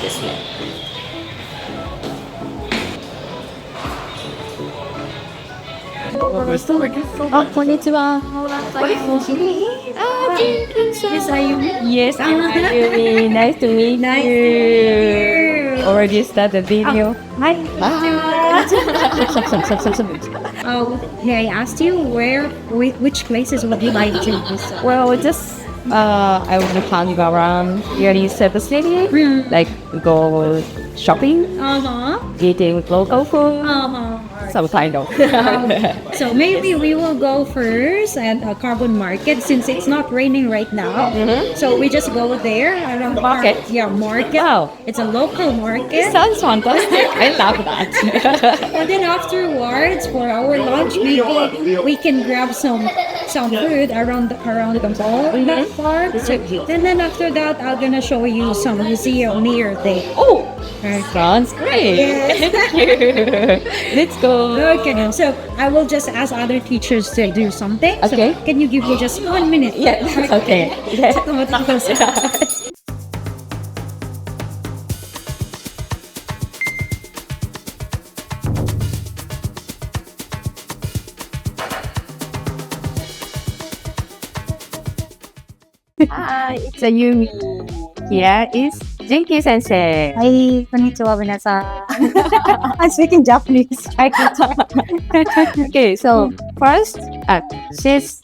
ですね。あ、こんにちは。Yes, Ayumi. Yes, I'm Ayumi. Nice to meet you. Already started the video. Hi. Bye. May I ask you which places would you like to visit? Well, just I want to plan to go around here in Cebu City. Like go shopping, eating local food, some kind of. So maybe we will go first at a carbon market since it's not raining right now. So we just go there around Market? Market. Wow. It's a local market. Sounds fantastic. I love that. And then afterwards, for our lunch, maybe we can grab some food around the mall in that park. So, and then after that, I'm gonna show you some museum near there. Oh, sounds great. Thank you. Let's go. Okay, so I will just ask other teachers to do something. Okay. So can you give me just 1 minute? Yeah. Okay. Hi, it's Ayumi. Here is Jinky Sensei. Hi, konnichiwa, minasan. I'm speaking Japanese. Okay, so first, she's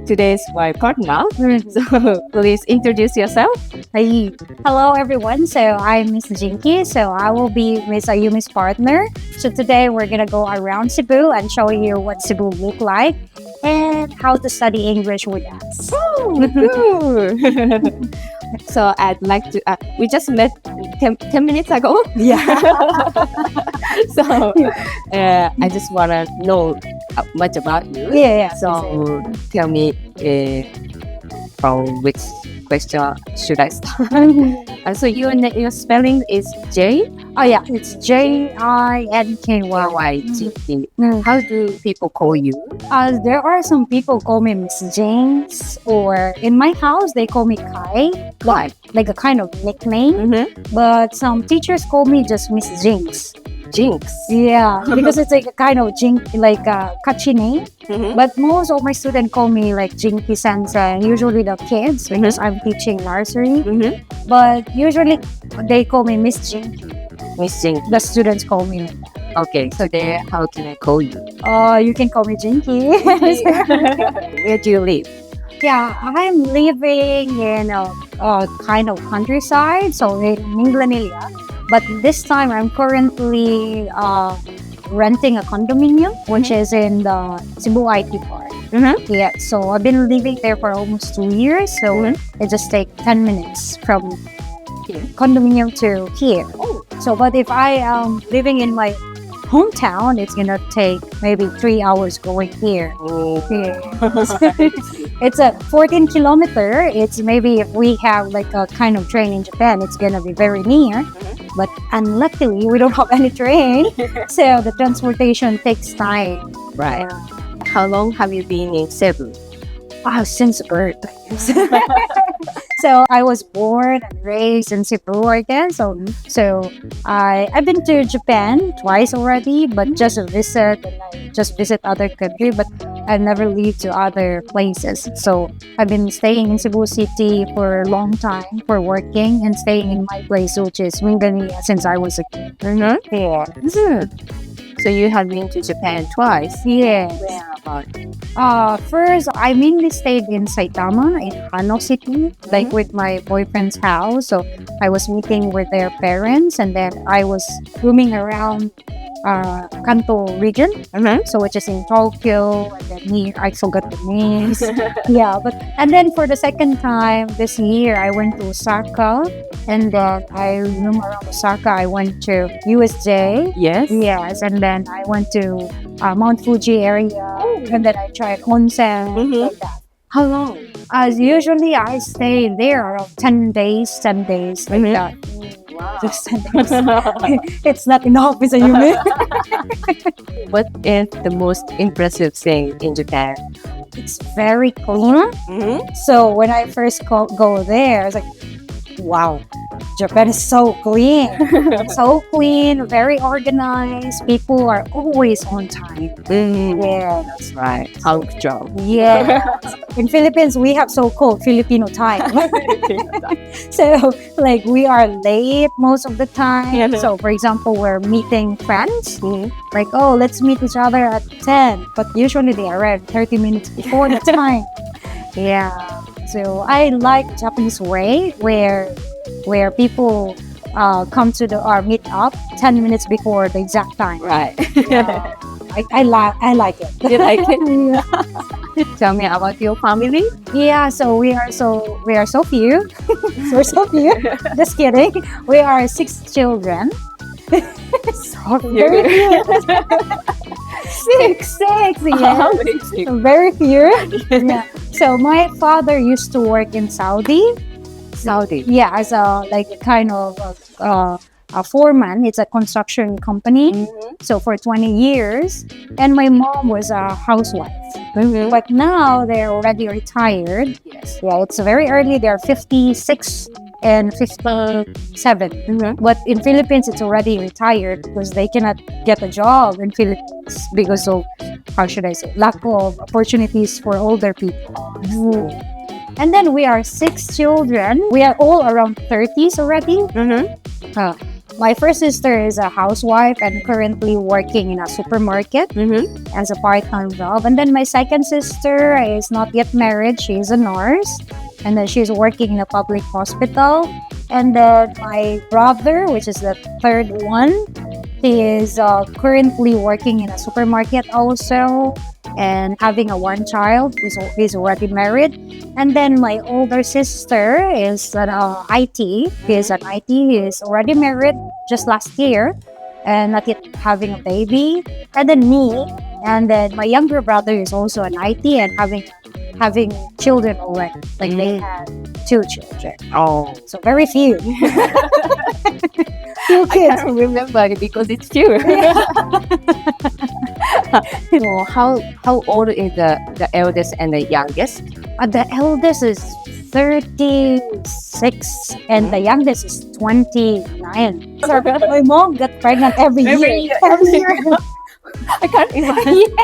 today's my partner. So please introduce yourself. Hi. Hello, everyone. So I'm Miss Jinky. So I will be Miss Ayumi's partner. So today we're gonna go around Cebu and show you what Cebu look like and how to study English with us. So I'd like to. We just met 10 minutes ago. Yeah. So I just wanna know much about you. Yeah. So tell me from which question should I start? So your spelling is J? Oh yeah, it's Jinky. YYGT. How do people call you? There are some people call me Miss James, or in my house they call me Kai. Why? Like a kind of nickname. But some teachers call me just Miss Jinx. Jinx. Yeah, because it's like a kind of like a catchy name. But most of my students call me like Jinky Sensei, usually the kids because I'm teaching nursery. But usually they call me Miss Jinky. Miss Jinx. The students call me. Okay, so there, how can I call you? You can call me Jinky. Where do you live? Yeah, I'm living in a kind of countryside, so in Minglanilla. But this time I'm currently renting a condominium, which is in the Cebu IT Park. Yeah, so I've been living there for almost 2 years, so it just takes 10 minutes from condominium to here. So, but if I am living in my hometown, it's gonna take maybe 3 hours going here. It's a 14 kilometer. It's maybe if we have like a kind of train in Japan, it's gonna be very near. But unluckily, we don't have any train, so the transportation takes time. Right. How long have you been in Cebu? Since birth. So I was born and raised in Cebu, I guess. So I've been to Japan twice already, but just a visit, and I just visit other country, but I never lived to other places. So I've been staying in Cebu City for a long time for working and staying in my place, which is Mindanao, since I was a kid. Yeah. So you have been to Japan twice? Yes. Where about? First, I mainly stayed in Saitama, in Hano City, like with my boyfriend's house. So I was meeting with their parents, and then I was roaming around Kanto region, so which is in Tokyo, and then here I forgot the names. Yeah, and then for the second time this year, I went to Osaka, and then I roam around Osaka. I went to USJ. Yes. Yes, and then I went to Mount Fuji area, and then I tried onsen, like that. How long? As usually, I stay there around 10 days, like that. Wow. Just 10 days. It's not enough, is a human. What is the most impressive thing in Japan? It's very clean. So when I first go there, I was like, wow, Japan is so clean. So clean, very organized. People are always on time. Yeah, That's right. Hangzhou. yeah. In Philippines, we have so-called Filipino time. So, like, we are late most of the time. Yeah. So, for example, we're meeting friends. Mhm. Like, oh, let's meet each other at 10. But usually they arrive 30 minutes before the time. Yeah. So, I like Japanese way where people come to or meet up 10 minutes before the exact time. Right. Yeah. I like it. You like it? Tell me about your family. Yeah, so we are so few. We're so few. Just kidding. We are 6 children. So very few. Six. Yeah. How many children? Very few. Yeah. So my father used to work in Saudi. Saudi. Yeah, as a kind of a foreman. It's a construction company. So for 20 years, and my mom was a housewife. But now they're already retired. Yes. Yeah, it's very early. They're 56 and 57. But in Philippines, it's already retired because they cannot get a job in Philippines because of, how should I say, lack of opportunities for older people. And then we are 6 children. We are all around 30s already. My first sister is a housewife and currently working in a supermarket as a part-time job. And then my second sister is not yet married. She's a nurse. And then she's working in a public hospital. And then my brother, which is the third one, he is currently working in a supermarket also and having one child. He's already married. And then my older sister is an IT. He is an IT. He is already married just last year and not yet having a baby. And then me. And then my younger brother is also an IT and having children already. Like they have 2 children. Oh. So very few. Few I kids. can't remember it because it's few. So how old is the eldest and the youngest? The eldest is 36 and the youngest is 29. So my mom got pregnant every year. Every year. I can't imagine. Yes.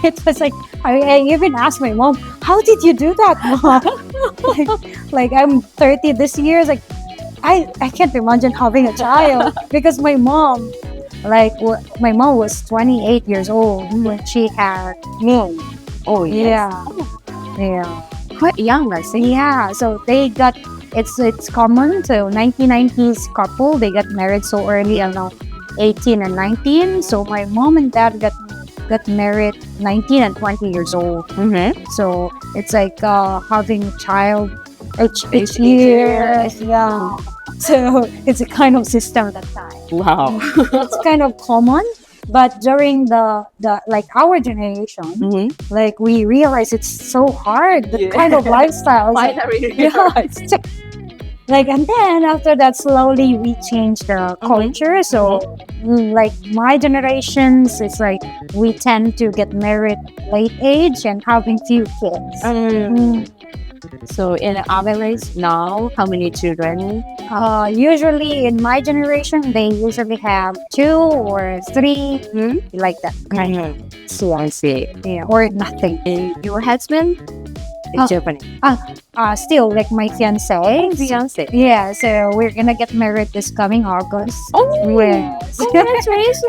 It was like, I even asked my mom, how did you do that, Mom? like I'm 30 this year. It's like, I can't imagine having a child because my mom was 28 years old when she had me. Oh yes. Yeah. Quite young, I think. Yeah. So they got, it's common. So 1990s couple, they got married so early, around 18 and 19. So my mom and dad got married 19 and 20 years old. So it's like having a child each year. Yeah. So it's a kind of system at that time. Wow. It's kind of common. But during the like our generation, like we realize it's so hard, the kind of lifestyle. Finally Yeah. realized. Like, and then after that, slowly we change the culture. So, like my generations, it's like we tend to get married late age and having few kids. So in average now, how many children? Usually in my generation, they usually have 2 or 3, like that. So I see. Yeah, or nothing. And your husband is Japanese. Still like my fiancé. Fiancé. Yeah, so we're gonna get married this coming August. Oh, Yes. congratulations!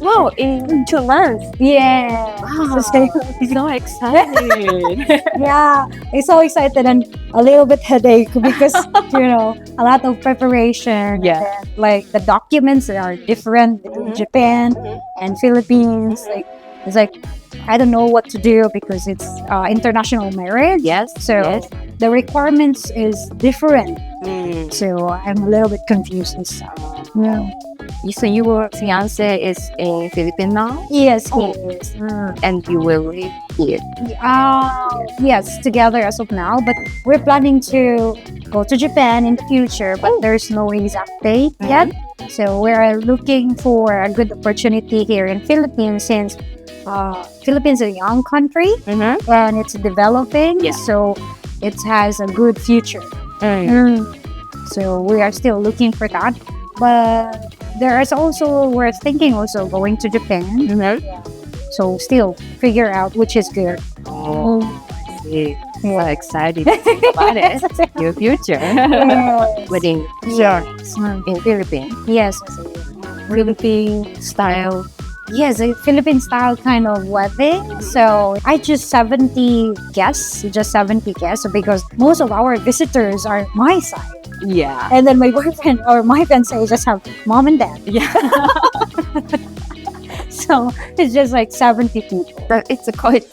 Wow, in 2 months. Yeah. Wow, so excited. Yeah, I'm so excited and a little bit headache because a lot of preparation. Yeah. And, like the documents are different between Japan and Philippines. Like it's like I don't know what to do because it's international marriage. Yes. So the requirements is different. So I'm a little bit confused. Yeah. So your fiance is in Philippines now, Yes, he is. and you will live here. Yes, together as of now, but we're planning to go to Japan in the future, but there's no exact date yet. So we're looking for a good opportunity here in Philippines since Philippines is a young country and it's developing, Yeah. so it has a good future. So we are still looking for that. But there is also, we're thinking also going to Japan. So still figure out which is good. Oh, I see. So excited about it. Your future. Wedding here in Philippines. Yes. Philippine style. Yes, a Philippine style kind of wedding. So I choose 70 guests, just 70 guests, because most of our visitors are my side. Yeah. And then my boyfriend or my fiancé just have mom and dad. Yeah. So it's just like 70 people. But it's quite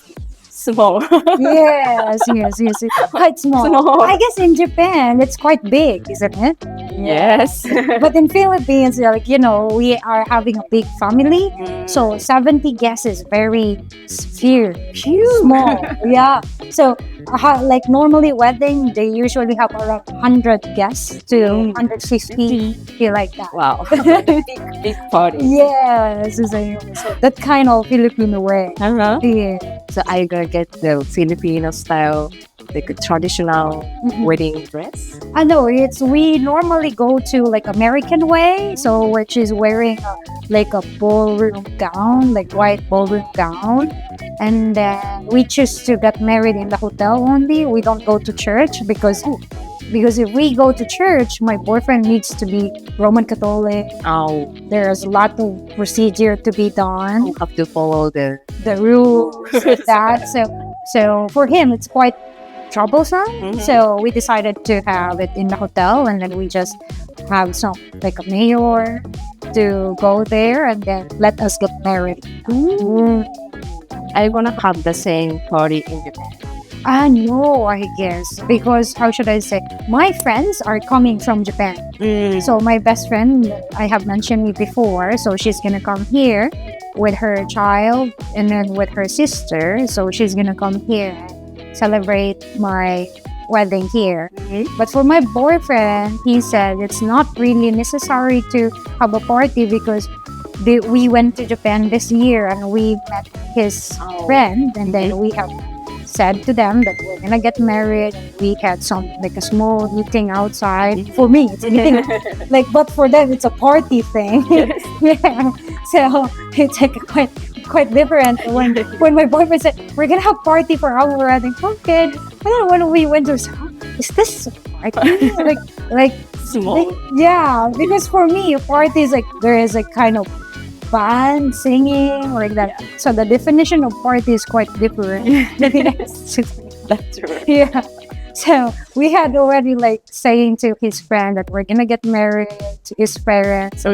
small. Yes. It's quite small. I guess in Japan, it's quite big, isn't it? Yes. But in Philippines, like, we are having a big family. So 70 guests is very small. Yeah. So like normally wedding, they usually have around 100 guests to 150, feel like that. Wow. Big party. Yes. So that kind of Filipino way. Yeah. So are you gonna get the Filipino style, like a traditional wedding dress? No, we normally go to like American way, so which is wearing like a ballroom gown, like white ballroom gown, and then we choose to get married in the hotel only. We don't go to church because if we go to church, my boyfriend needs to be Roman Catholic. Oh, There's a lot of procedure to be done. you have to follow the rules with that. So for him, it's quite troublesome. So we decided to have it in the hotel, and then we just have some like a mayor to go there and then let us get married. Are you gonna have the same party in Japan? No, I guess, because how should I say? My friends are coming from Japan. So my best friend, I have mentioned it before, so she's gonna come here with her child and then with her sister. So she's gonna come here and celebrate my wedding here. But for my boyfriend, he said it's not really necessary to have a party because we went to Japan this year and we met his friend, and then we have said to them that we're gonna get married. We had some like a small meeting outside. For me, it's a meeting, but for them, it's a party thing. Yeah. So it's like quite different. When my boyfriend said we're gonna have party for our wedding, okay. And then when we went to, is this a party? like Small. yeah, because for me, a party is like there is a kind of band singing like that. So the definition of party is quite different. That's true. Yeah. So we had already like saying to his friend that we're gonna get married to his parents. So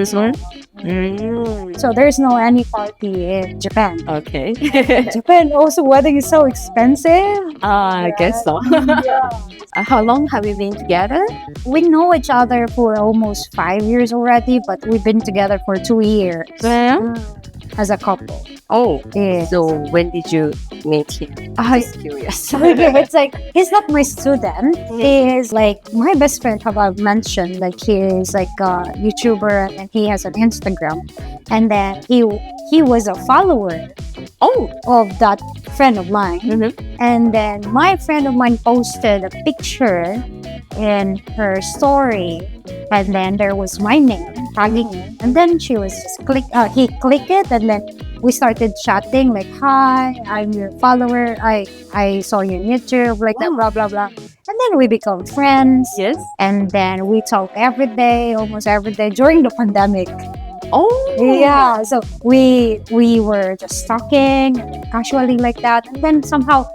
there's no any party in Japan. Okay. Japan also wedding is so expensive. I guess so. How long have you been together? We know each other for almost 5 years already, but we've been together for 2 years as a couple. Oh, Yeah. so when did you meet him? Just curious. It's like he's not my student. He is like my best friend. Have I mentioned like he is like a YouTuber and he has an Instagram, and then he was a follower of that friend of mine. And then my friend of mine posted a picture in her story, and then there was my name tagging it, and then she was just he clicked it, and then we started chatting like, hi, I'm your follower, I saw you on YouTube, like that, blah blah blah. And then we become friends. Yes. And then we talk every day, almost every day during the pandemic. Oh. Yeah, so we were just talking casually like that, and then somehow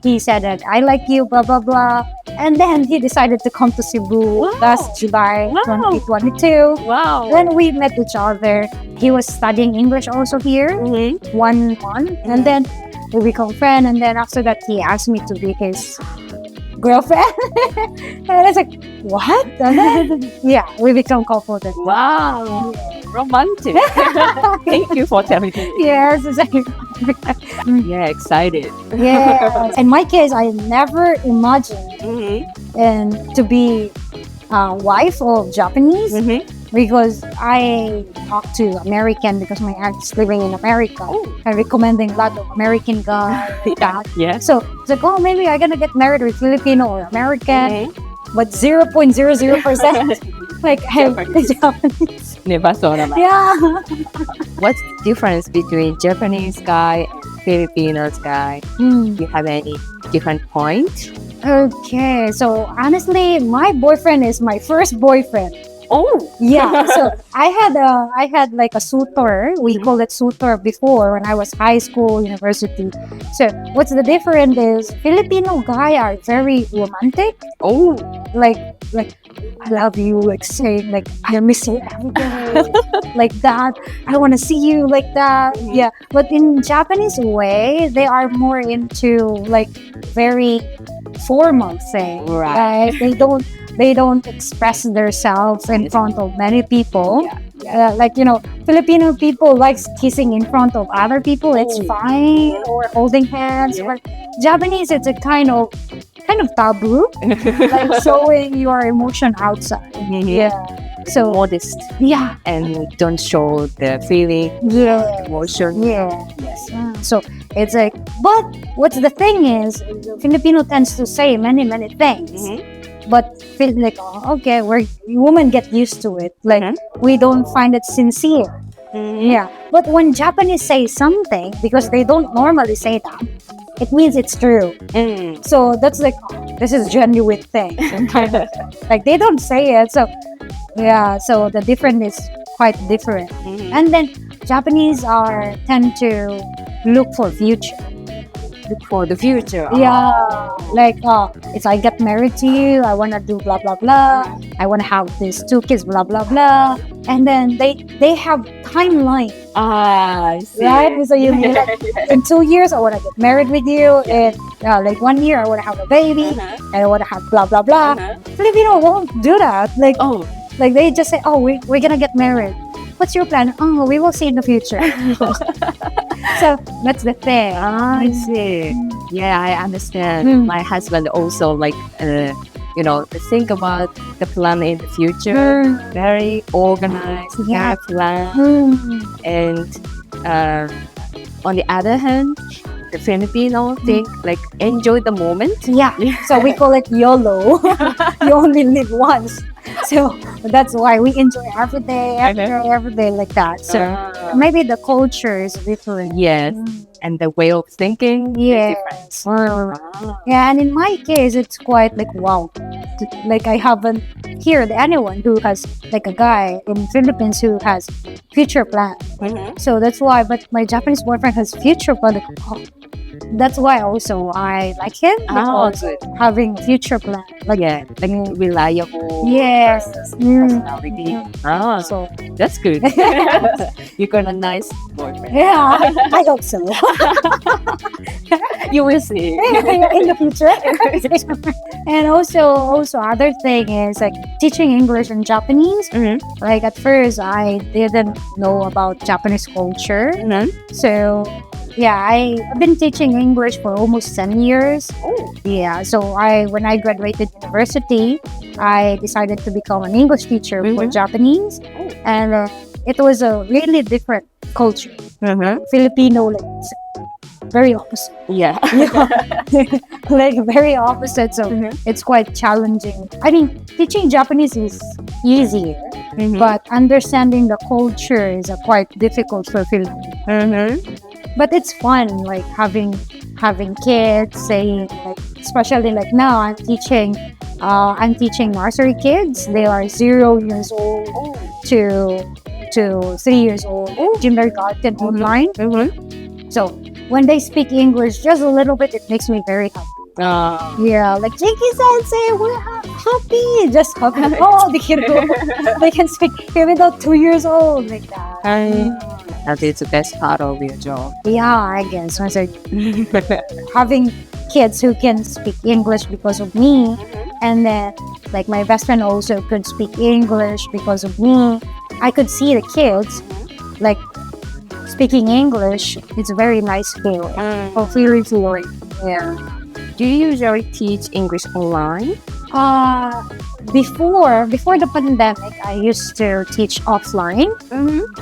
he said that I like you, blah blah blah, and then he decided to come to Cebu last July 2022. Wow. Then we met each other. He was studying English also here 1 month, and then we become friends. And then after that, he asked me to be his girlfriend. And I was like, what? And then, yeah, we become couple then. Wow. Romantic. Thank you for telling me. Yes, it's like, Yeah, excited. yeah. In my case, I never imagined and to be a wife of Japanese because I talk to American because my aunt is living in America. I'm recommending a lot of American guys like that. Yeah. So it's like, oh, maybe I'm gonna get married with Filipino or American. but 0.00% like have Japanese. Never thought about. Yeah. What's the difference between Japanese guy and Filipino guy? Do you have any different point? Okay, so honestly, my boyfriend is my first boyfriend. Oh, Yeah, so I had like a suitor. We called it suitor before when I was high school, university. So what's the difference is Filipino guy are very romantic. oh, Like I love you, like saying like I miss you every day, like that. I want to see you like that. Yeah, but in Japanese way, they are more into like very formal thing. Right. Like they don't express themselves in front of many people. Yeah. Like Filipino people likes kissing in front of other people. It's fine, or holding hands. Yeah. But Japanese, it's a kind of taboo, like showing your emotion outside. Yeah. So modest yeah, and don't show the feeling, yeah, emotion. yes. So it's like, but what's the thing is, Filipino tends to say many things. But feel like, oh, okay, women get used to it. Like we don't find it sincere. Yeah. But when Japanese say something, because they don't normally say that, it means it's true. So that's like, oh, this is genuine thing. Like they don't say it. So yeah. So the difference is quite different. And then Japanese tend to look for future. Look for the future. Yeah, like if I get married to you, I wanna do blah blah blah. I wanna have these 2 kids, blah blah blah. And then they have timeline, I see. right? So you mean like, in 2 years I wanna get married with you, and like 1 year I wanna have a baby, and I wanna have blah blah blah. Filipino won't do that. Like like they just say, oh, we're gonna get married. What's your plan? Oh, we will see in the future. So that's the thing. I see. Yeah, I understand. My husband also like, think about the plan in the future. Very organized, Yeah. plan. And on the other hand, the Filipino think like enjoy the moment. Yeah. So we call it YOLO. You only live once. So that's why we enjoy every day, every day like that. So maybe the culture is different. Yes, and the way of thinking Yeah. is different. Yeah, and in my case, it's quite like wow. Like I haven't heard anyone who has like a guy in Philippines who has future plan. So that's why. But my Japanese boyfriend has future plan. Like, oh, that's why also I like him. Because good. having future plan. Like Yeah, like reliable. yes. Personality. So That's good. You got a nice boyfriend. yeah, I hope so. You will see. In the future. And also other thing is like teaching English and Japanese. Like at first I didn't know about Japanese culture. So yeah, I've been teaching English for almost 10 years. Yeah, so when I graduated university, I decided to become an English teacher for Japanese. And it was a really different culture. Filipino, like very opposite. Yeah. Like very opposite. So it's quite challenging. I mean, teaching Japanese is easier, but understanding the culture is quite difficult for Filipinos. But it's fun, like having kids, saying like, especially like now I'm teaching nursery kids. They are 0 years old to 3 years old. Kindergarten online. So when they speak English just a little bit, it makes me very happy. Yeah, like Jiki Sensei, we're happy, just happy. Oh, they can speak even though 2 years old, like that. That is the best part of your job. Yeah, I guess. So, having kids who can speak English because of me, and then like my best friend also could speak English because of me. I could see the kids like speaking English. It's a very nice feeling. Fulfilling feeling. Yeah. Do you usually teach English online? Before the pandemic, I used to teach offline.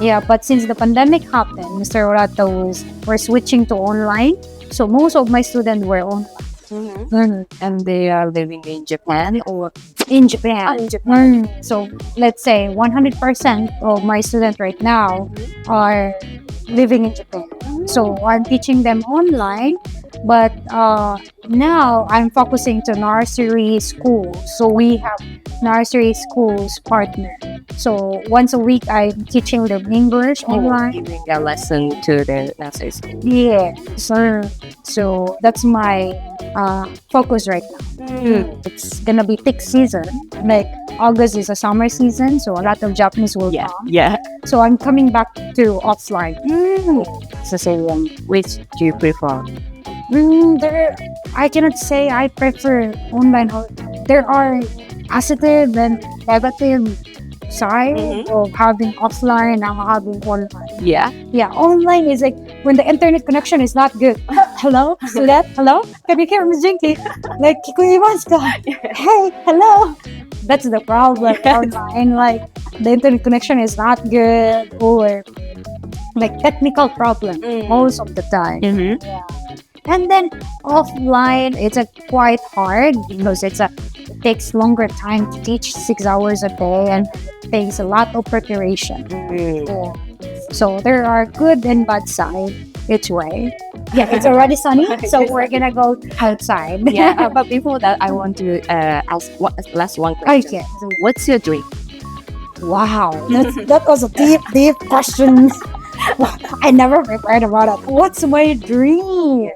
Yeah, but since the pandemic happened, Mr. Orato we're switching to online. So most of my students were online. And they are living in Japan or In Japan. in Japan. So let's say 100% of my students right now are living in Japan. So I'm teaching them online, but now I'm focusing to nursery school. So we have nursery schools partner. So once a week I'm teaching them English online. Giving a lesson to the nursery school. Yeah. So that's my focus right now. It's gonna be peak season. Like August is a summer season, so a lot of Japanese will come. Yeah. So I'm coming back to offline. So which do you prefer? I cannot say I prefer online. There are positive and negative side of having offline and having online. Yeah. Yeah, online is like when the internet connection is not good. Hello, student. Hello, can you hear me, Jinky? Like, kikuimasu ka? Hey, hello. That's the problem. Online, like the internet connection is not good, or like technical problem most of the time. Yeah. And then offline, it's quite hard because it takes longer time to teach 6 hours a day and takes a lot of preparation. Yeah. So there are good and bad side each way. Yeah, it's already sunny, so we're gonna go outside. Yeah. But before that, I want to ask last one question. Okay. So what's your dream? Wow, that was a deep question. I never prepared about it. What's my dream?